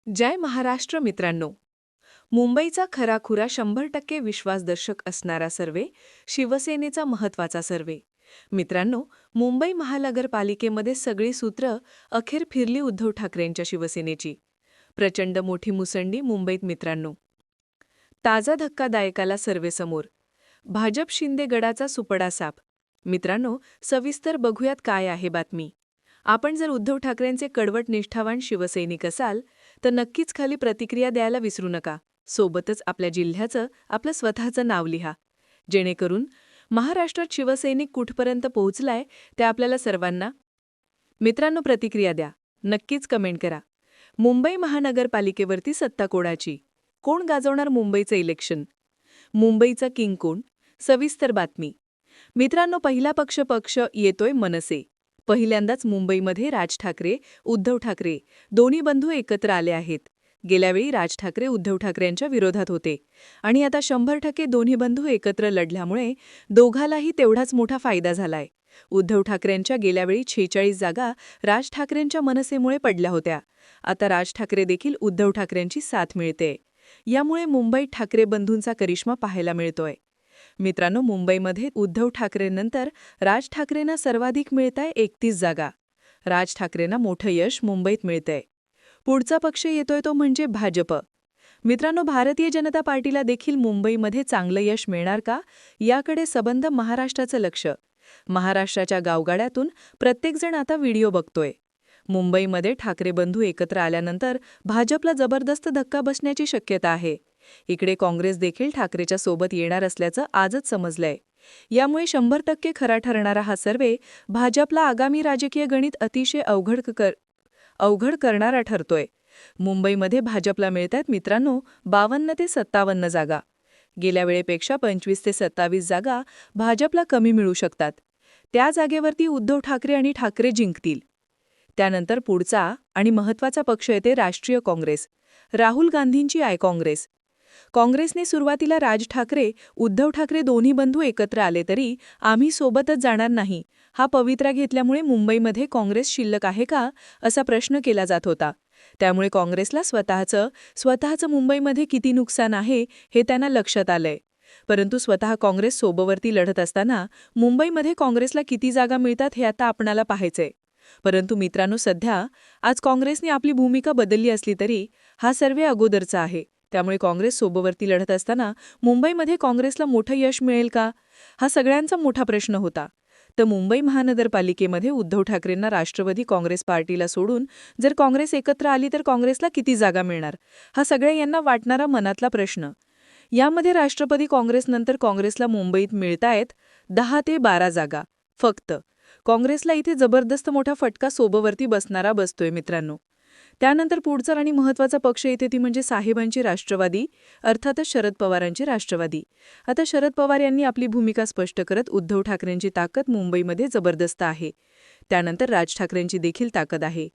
जय महाराष्ट्र मित्रांनो. मुंबईचा खराखुरा 100% विश्वासदर्शक असणारा सर्वे, शिवसेनेचा महत्त्वाचा सर्वे. मित्रांनो, मुंबई महानगरपालिकेमध्ये सगळी सूत्र अखेर फिरली उद्धव ठाकरेंच्या शिवसेनेची. प्रचंड मोठी मुसंडी मुंबईत मित्रांनो. ताजा धक्कादायकाला सर्वेसमोर. भाजप शिंदे गडाचा सुपडा साप. मित्रांनो, सविस्तर बघूयात काय आहे बातमी. आपण जर उद्धव ठाकरेंचे कडवट निष्ठावान शिवसैनिक असाल तर नक्कीच खाली प्रतिक्रिया द्यायला विसरू नका. सोबतच आपल्या जिल्ह्याचं, आपलं स्वतःचं नाव लिहा, जेणेकरून महाराष्ट्रात शिवसैनिक कुठपर्यंत पोहोचलाय ते आपल्याला सर्वांना. मित्रांनो, प्रतिक्रिया द्या, नक्कीच कमेंट करा. मुंबई महानगरपालिकेवरती सत्ता कोणाची? कोण गाजवणार मुंबईचं इलेक्शन? मुंबईचा किंग कोण? सविस्तर बातमी. मित्रांनो, पहिला पक्ष येतोय मनसे. पहिल्यांदाच मुंबईमध्ये राज ठाकरे, उद्धव ठाकरे दोन्ही बंधू एकत्र आले आहेत. गेल्यावेळी राज ठाकरे उद्धव ठाकरेंच्या विरोधात होते आणि आता 100% दोन्ही बंधू एकत्र लढल्यामुळे दोघालाही तेवढाच मोठा फायदा झालाय. उद्धव ठाकरेंच्या गेल्यावेळी 46 जागा राज ठाकरेंच्या मनसेमुळे पडल्या होत्या. आता राज ठाकरे देखील उद्धव ठाकरेंची साथ मिळते. यामुळे मुंबईत ठाकरे बंधूंचा करिश्मा पाहायला मिळतोय. मित्रांनो, मुंबईमध्ये उद्धव ठाकरेंनंतर राज ठाकरेंना सर्वाधिक मिळताय 31 जागा. राज ठाकरेंना मोठं यश मुंबईत मिळतंय. पुढचा पक्ष येतोय तो म्हणजे भाजप. मित्रांनो, भारतीय जनता पार्टीला देखील मुंबईमध्ये चांगलं यश मिळणार का, याकडे सबंध महाराष्ट्राचं लक्ष. महाराष्ट्राच्या गावगाड्यातून प्रत्येकजण आता व्हिडिओ बघतोय. मुंबईमध्ये ठाकरे बंधू एकत्र आल्यानंतर भाजपला जबरदस्त धक्का बसण्याची शक्यता आहे. इकडे काँग्रेस देखील ठाकरेच्या सोबत येणार असल्याचं आजच समजलंय. यामुळे 100% खरा ठरणारा हा सर्वे भाजपला आगामी राजकीय गणित अतिशय अवघड करणारा ठरतोय. मुंबईमध्ये भाजपला मिळतात मित्रांनो 52 ते 57 जागा. गेल्या वेळेपेक्षा 25 ते 27 जागा भाजपला कमी मिळू शकतात. त्या जागेवरती उद्धव ठाकरे आणि ठाकरे जिंकतील. त्यानंतर पुढचा आणि महत्त्वाचा पक्ष येते राष्ट्रीय काँग्रेस. राहुल गांधींची आय काँग्रेस. काँग्रेसने सुरुवातीला राज ठाकरे, उद्धव ठाकरे दोन्ही बंधू एकत्र आले तरी आम्ही सोबतच जाणार नाही हा पवित्रा घेतल्यामुळे मुंबईमध्ये काँग्रेस शिल्लक आहे का, असा प्रश्न केला जात होता. त्यामुळे काँग्रेसला स्वतःचं मुंबईमध्ये किती नुकसान आहे हे त्यांना लक्षात आलंय. परंतु स्वतः काँग्रेस सोबतवरती लढत असताना मुंबईमध्ये काँग्रेसला किती जागा मिळतात हे आता आपणाला पाहायचंय. परंतु मित्रांनो, सध्या आज काँग्रेसने आपली भूमिका बदलली असली तरी हा सर्वे अगोदरचा आहे. त्यामुळे काँग्रेस सोबतवरती लढत असताना मुंबईमध्ये काँग्रेसला मोठं यश मिळेल का, हा सगळ्यांचा मोठा प्रश्न होता. तर मुंबई महानगरपालिकेमध्ये उद्धव ठाकरेंना राष्ट्रवादी काँग्रेस पार्टीला सोडून जर काँग्रेस एकत्र आली तर काँग्रेसला किती जागा मिळणार, हा सगळ्या यांना वाटणारा मनातला प्रश्न. यामध्ये राष्ट्रवादी काँग्रेसनंतर काँग्रेसला मुंबईत मिळतायत 10 ते 12 जागा फक्त. काँग्रेसला इथे जबरदस्त मोठा फटका सोबतवरती बसतोय मित्रांनो. त्यानंतर पुढचा आणि महत्त्वाचा पक्ष येते ती म्हणजे साहेबांची राष्ट्रवादी, अर्थातच शरद पवारांची राष्ट्रवादी. आता शरद पवार यांनी आपली भूमिका स्पष्ट करत उद्धव ठाकरेंची ताकद मुंबईमध्ये जबरदस्त आहे. त्यानंतर राज ठाकरेंची देखील ताकद आहे.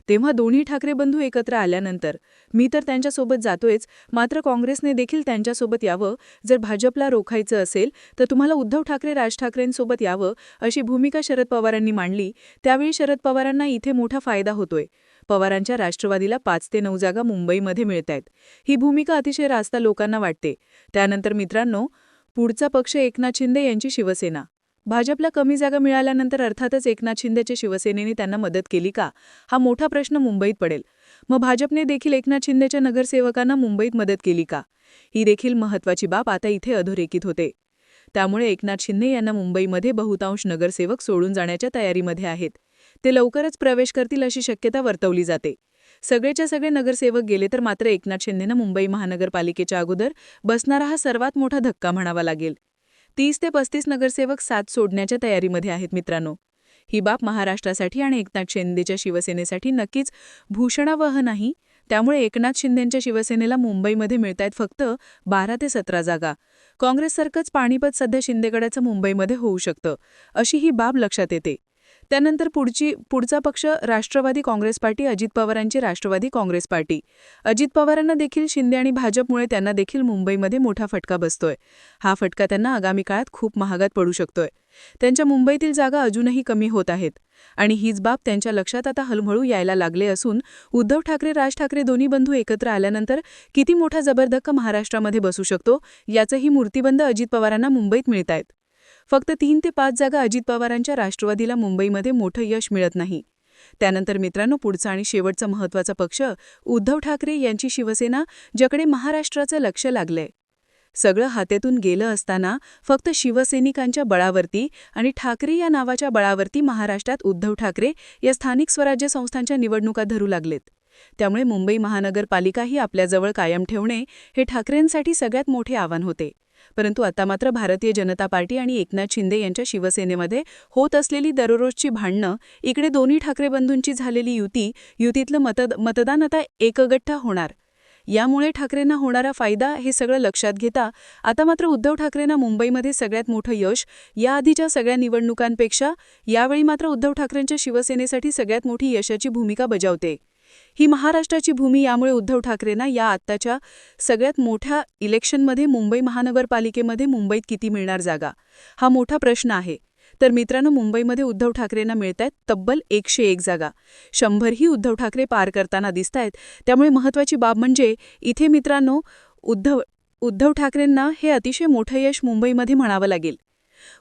तेव्हा दोन्ही ठाकरे बंधू एकत्र आल्यानंतर मी तर त्यांच्यासोबत जातोयच, मात्र काँग्रेसने देखील त्यांच्यासोबत यावं. जर भाजपला रोखायचं असेल तर तुम्हाला उद्धव ठाकरे राज ठाकरेंसोबत यावं, अशी भूमिका शरद पवारांनी मांडली. त्यावेळी शरद पवारांना इथे मोठा फायदा होतोय. पवारांच्या राष्ट्रवादीला 5 ते 9 जागा मुंबईमध्ये मिळतायत. ही भूमिका अतिशय रास्त लोकांना वाटते. त्यानंतर मित्रांनो, पुढचा पक्ष एकनाथ शिंदे यांची शिवसेना. भाजपला कमी जागा मिळाल्यानंतर अर्थातच एकनाथ शिंदेच्या शिवसेनेने त्यांना मदत केली का, हा मोठा प्रश्न मुंबईत पडेल. मग भाजपने देखील एकनाथ शिंदेच्या नगरसेवकांना मुंबईत मदत केली का, ही देखील महत्त्वाची बाब आता इथे अधोरेखित होते. त्यामुळे एकनाथ शिंदे यांना मुंबईमध्ये बहुतांश नगरसेवक सोडून जाण्याच्या तयारीमध्ये आहेत. ते लवकरच प्रवेश करतील अशी शक्यता वर्तवली जाते. सगळेच्या सगळे नगरसेवक गेले तर मात्र एकनाथ शिंदेंना मुंबई महानगरपालिकेच्या अगोदर बसणारा हा सर्वात मोठा धक्का म्हणावा लागेल. 30 ते 35 नगरसेवक साथ सोडण्याच्या तयारीमध्ये आहेत मित्रांनो. ही बाब महाराष्ट्रासाठी आणि एकनाथ शिंदेच्या शिवसेनेसाठी नक्कीच भूषणावह नाही. त्यामुळे एकनाथ शिंदेंच्या शिवसेनेला मुंबईमध्ये मिळतायत फक्त 12 ते 17 जागा. काँग्रेससारखंच पाणीपत सध्या शिंदेगडाचं मुंबईमध्ये होऊ शकतं, अशी ही बाब लक्षात येते. त्यानंतर पुढचा पक्ष राष्ट्रवादी काँग्रेस पार्टी, अजित पवारांची राष्ट्रवादी काँग्रेस पार्टी. अजित पवारांना देखील शिंदे आणि भाजपमुळे त्यांना देखील मुंबईमध्ये मोठा फटका बसतोय. हा फटका त्यांना आगामी काळात खूप महागात पडू शकतोय. त्यांच्या मुंबईतील जागा अजूनही कमी होत आहेत आणि हीच बाब त्यांच्या लक्षात आता हळूहळू यायला लागले असून उद्धव ठाकरे, राज ठाकरे दोन्ही बंधू एकत्र आल्यानंतर किती मोठा जबरदक्का महाराष्ट्रामध्ये बसू शकतो याचंही मूर्तिबंध अजित पवारांना मुंबईत मिळतायत. फक्त 3 ते 5 जागा अजित पवारांच्या राष्ट्रवादीला मुंबईमध्ये मोठं यश मिळत नाही. त्यानंतर मित्रांनो, पुढचा आणि शेवटचा महत्त्वाचा पक्ष उद्धव ठाकरे यांची शिवसेना, ज्याकडे महाराष्ट्राचं लक्ष लागलंय. सगळं हातातून गेलं असताना फक्त शिवसैनिकांच्या बळावरती आणि ठाकरे या नावाच्या बळावरती महाराष्ट्रात उद्धव ठाकरे या स्थानिक स्वराज्य संस्थांच्या निवडणुका धरू लागलेत. त्यामुळे मुंबई महानगरपालिकाही आपल्याजवळ कायम ठेवणे हे ठाकरेंसाठी सगळ्यात मोठे आव्हान होते. परंतु आता मात्र भारतीय जनता पार्टी आणि एकनाथ शिंदे यांच्या शिवसेनेमध्ये होत असलेली दररोजची भांडणं, इकडे दोन्ही ठाकरे बंधूंची झालेली युतीतलं मतदान आता एकगठ्ठा होणार. यामुळे ठाकरेंना होणारा फायदा हे सगळं लक्षात घेता आता मात्र उद्धव ठाकरेंना मुंबईमध्ये सगळ्यात मोठं यश याआधीच्या सगळ्या निवडणुकांपेक्षा यावेळी मात्र उद्धव ठाकरेंच्या शिवसेनेसाठी सगळ्यात मोठी यशाची भूमिका बजावते. ही महाराष्ट्राची भूमी. यामुळे उद्धव ठाकरेंना या आत्ताच्या सगळ्यात मोठ्या इलेक्शनमध्ये मुंबई महानगरपालिकेमध्ये मुंबईत किती मिळणार जागा, हा मोठा प्रश्न आहे. तर मित्रांनो, मुंबईमध्ये उद्धव ठाकरेंना मिळतायत तब्बल 101 जागा. 100ही उद्धव ठाकरे पार करताना दिसतायत. त्यामुळे महत्त्वाची बाब म्हणजे इथे मित्रांनो, उद्धव ठाकरेंना हे अतिशय मोठं यश मुंबईमध्ये म्हणावं लागेल.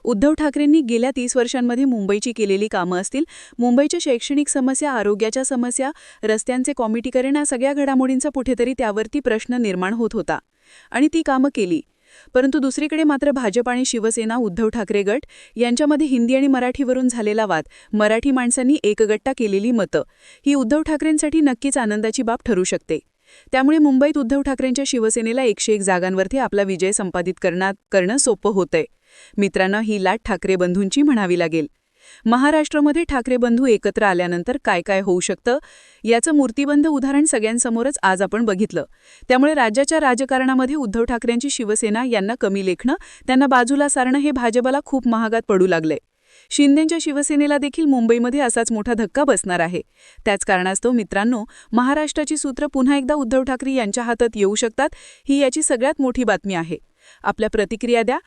उद्धव ठाकरेंनी गेल्या 30 वर्षांमध्ये मुंबईची केलेली कामं असतील, मुंबईच्या शैक्षणिक समस्या, आरोग्याच्या समस्या, रस्त्यांचे कॉम्प्युटरीकरण, या सगळ्या घडामोडींचा कुठेतरी त्यावरती प्रश्न निर्माण होत होता आणि ती कामं केली. परंतु दुसरीकडे मात्र भाजप आणि शिवसेना, उद्धव ठाकरे गट यांच्यामध्ये हिंदी आणि मराठीवरून झालेला वाद, मराठी माणसांनी एकगट्टा केलेली मतं, ही उद्धव ठाकरेंसाठी नक्कीच आनंदाची बाब ठरू शकते. त्यामुळे मुंबईत उद्धव ठाकरेंच्या शिवसेनेला 101 जागांवरती आपला विजय संपादित करणं सोपं होतंय. मित्रांनो, ही लाट ठाकरे बंधूंची म्हणावी लागेल. महाराष्ट्रामध्ये ठाकरे बंधू एकत्र आल्यानंतर काय काय होऊ शकतं याचं मूर्तिबंध उदाहरण सगळ्यांसमोरच आज आपण बघितलं. त्यामुळे राज्याच्या राजकारणामध्ये उद्धव ठाकरेंची शिवसेना यांना कमी लेखणं, त्यांना बाजूला सारणं हे भाजपला खूप महागात पडू लागलंय. शिंदेंच्या शिवसेनेला देखील मुंबईमध्ये असाच मोठा धक्का बसणार आहे. त्याच कारणास्तव मित्रांनो, महाराष्ट्राची सूत्र पुन्हा एकदा उद्धव ठाकरे यांच्या हातात येऊ शकतात, ही याची सगळ्यात मोठी बातमी आहे. आपल्या प्रतिक्रिया द्या.